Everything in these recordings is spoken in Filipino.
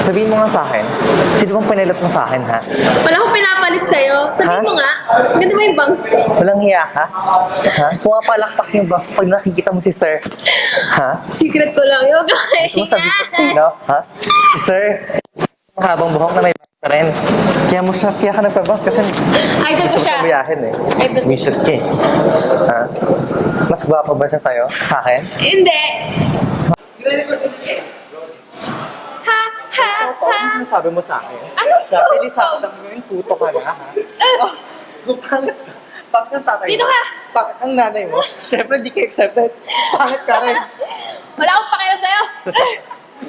Sabihin mo nga sa akin, sino bang pinalit mo sa akin, ha? Wala akong pinapalit sa'yo. Sabihin Ha? mo nga, ganda mo yung bangs ko. Walang hiya ka? Ha? Pumapalakpak yung ba pag nakikita mo si sir? Ha? Secret ko lang yun, guys. Gusto mo sabihin ko sino? Ha? Si sir. Mahabang buhok na may bangs pa rin. Kaya ka nagpabangs kasi Idol ko gusto mo siya. pabuyahin eh. Idol ko Visit ka eh. Ha? Mas gwapo ba siya sa'yo? Sa akin? Hindi. Ha, ha, ha. Ano sinasabi mo sa akin? Ano to? Dati lisakot mo yung puto ka na, ha? Oh, pangit ka. Bakit ang tatay Dito mo? ka. Bakit ang nanay mo? Siyempre, di ka accepted. Bakit ka rin? Wala akong pakialam sa'yo.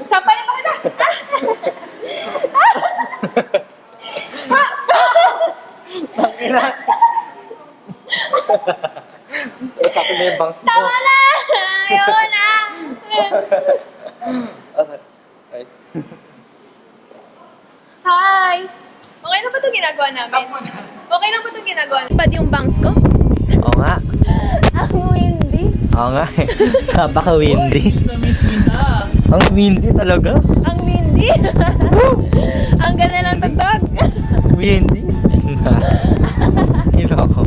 Sampalin pa kita. Tangina. Sa akin na yung bangs mo. Tama na. Ayoko na. Ay. Hi. Okay na ba itong ginagawa namin? Okay na ba itong ginagawa namin? Pad yung bangs ko? Oo nga. Ang windy. Oo nga eh. Napaka-windy. Ang windy talaga. Ang windy. Ang ganda ng tugtog. Windy. Hilo ako.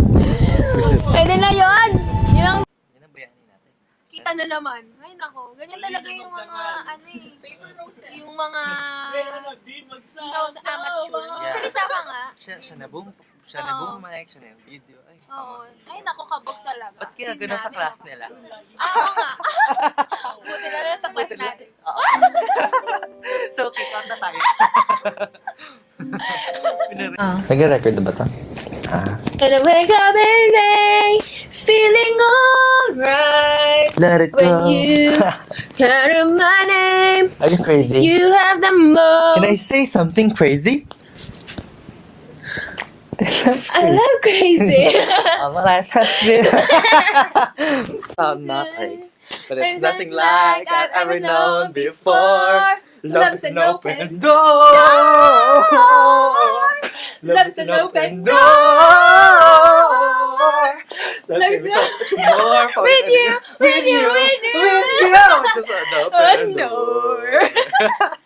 Pwede na yun. Yun ang Yan ang bayanin natin. kita na naman. Ay nako, ganyan talaga yung mga ano eh. Yung mga tawag amateur. Yeah. Salita ka nga. Siya na buong Oo. mic, siya na yung video. Ay, Oo. Ay nako, kabog talaga. ba't kaya ganun sa Sinabi class ako. nila? Oo nga. Buti na lang sa class natin. Oo. So, kick out na tayo. Nag-record na ba ito? And I wake up every day, feeling alright. Let it When go. you hear my name, Are you crazy? you have the most. Can I say something crazy? I love crazy. My life has been... I'm not crazy. But it's nothing like I've ever known before. Love is an open door. Love is an open door. Love is so much more for With you, with you, with you. with you. Just an open Door. door.